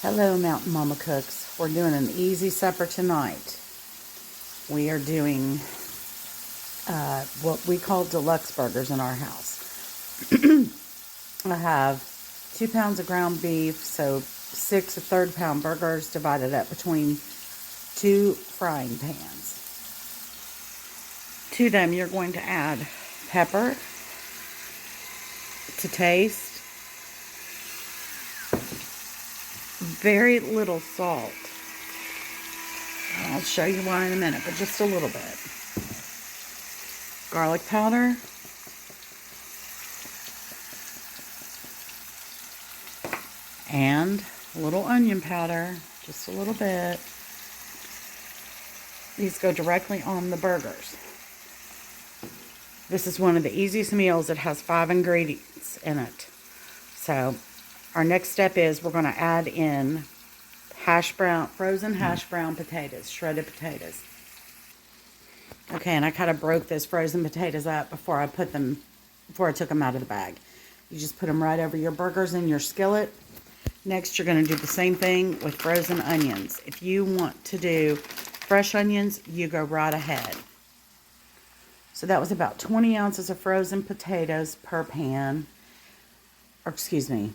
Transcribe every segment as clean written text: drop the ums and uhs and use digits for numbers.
Hello, Mountain Mama Cooks. We're doing an easy supper tonight. We are doing what we call deluxe burgers in our house. I have 2 pounds of ground beef, so 6 third-pound burgers divided up between 2 frying pans. To them, you're going to add pepper to taste, very little salt. I'll show you why in a minute, but just a little bit. Garlic powder. And a little onion powder, just a little bit. These go directly on the burgers. This is one of the easiest meals. It has 5 ingredients in it. So our next step is we're going to add in frozen hash brown potatoes, shredded potatoes. Okay, and I kind of broke those frozen potatoes up before I took them out of the bag. You just put them right over your burgers in your skillet. Next, you're going to do the same thing with frozen onions. If you want to do fresh onions, you go right ahead. So that was about 20 ounces of frozen potatoes per pan. Or excuse me,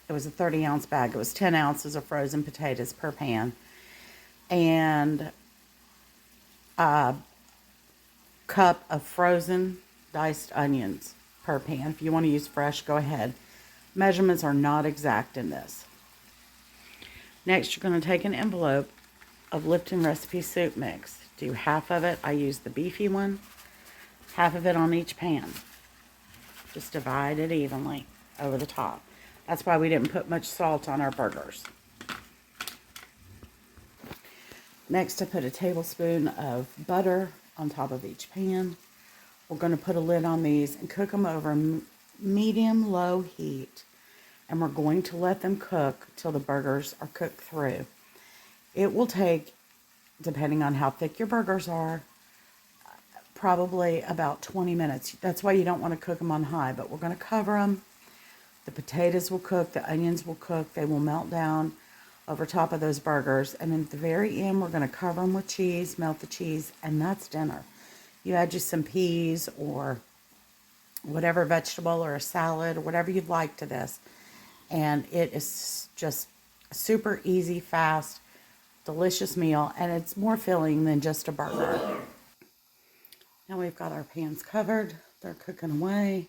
it was a 30-ounce bag. It was 10 ounces of frozen potatoes per pan. And a cup of frozen diced onions per pan. If you want to use fresh, go ahead. Measurements are not exact in this. Next, you're going to take an envelope of Lipton recipe soup mix. Do half of it. I use the Beefy one. Half of it on each pan. Just divide it evenly over the top. That's why we didn't put much salt on our burgers. Next, I put a tablespoon of butter on top of each pan. We're going to put a lid on these and cook them over medium-low heat. And we're going to let them cook till the burgers are cooked through. It will take, depending on how thick your burgers are, probably about 20 minutes. That's why you don't want to cook them on high, but we're going to cover them. The potatoes will cook, the onions will cook, they will melt down over top of those burgers. And then at the very end, we're going to cover them with cheese, melt the cheese, and that's dinner. You add just some peas or whatever vegetable or a salad or whatever you'd like to this. And it is just a super easy, fast, delicious meal. And it's more filling than just a burger. Now we've got our pans covered. They're cooking away.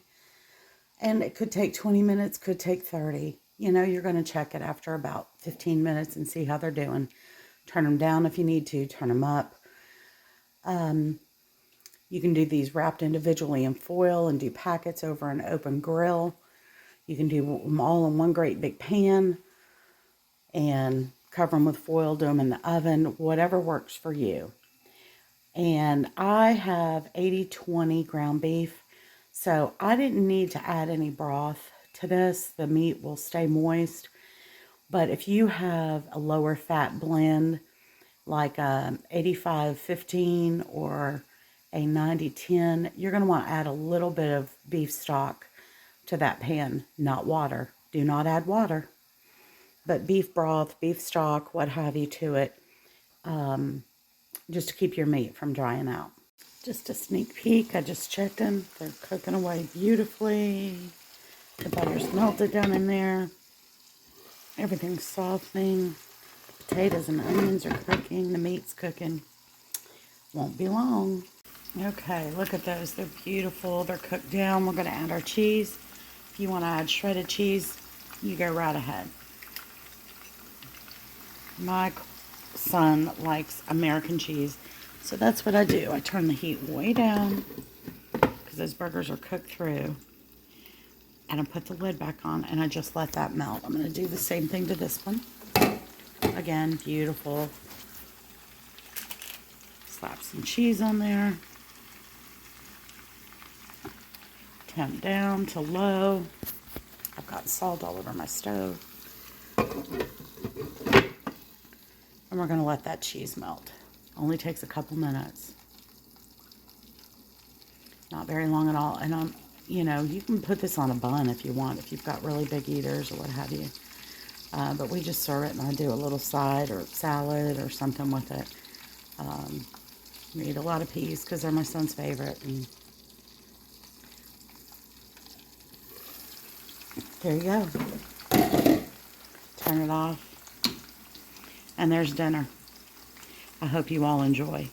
And it could take 20 minutes, could take 30. You know, you're going to check it after about 15 minutes and see how they're doing. Turn them down if you need to. Turn them up. You can do these wrapped individually in foil and do packets over an open grill. You can do them all in one great big pan and cover them with foil, do them in the oven, whatever works for you. And I have 80-20 ground beef. So I didn't need to add any broth to this. The meat will stay moist. But if you have a lower fat blend, like a 85-15 or a 90-10, you're going to want to add a little bit of beef stock to that pan, not water. Do not add water. But beef broth, beef stock, what have you to it, just to keep your meat from drying out. Just a sneak peek. I just checked them. They're cooking away beautifully. The butter's melted down in there. Everything's softening. The potatoes and onions are cooking. The meat's cooking. Won't be long. Okay, look at those. They're beautiful. They're cooked down. We're going to add our cheese. If you want to add shredded cheese, you go right ahead. My son likes American cheese. So that's what I do. I turn the heat way down because those burgers are cooked through. And I put the lid back on and I just let that melt. I'm going to do the same thing to this one. Again, beautiful. Slap some cheese on there. Temp down to low. I've got salt all over my stove. And we're going to let that cheese melt. Only takes a couple minutes. Not very long at all. And you know, you can put this on a bun if you want, if you've got really big eaters or what have you. But we just serve it, and I do a little side or salad or something with it. We eat a lot of peas because they're my son's favorite. And there you go. Turn it off. And there's dinner. I hope you all enjoy.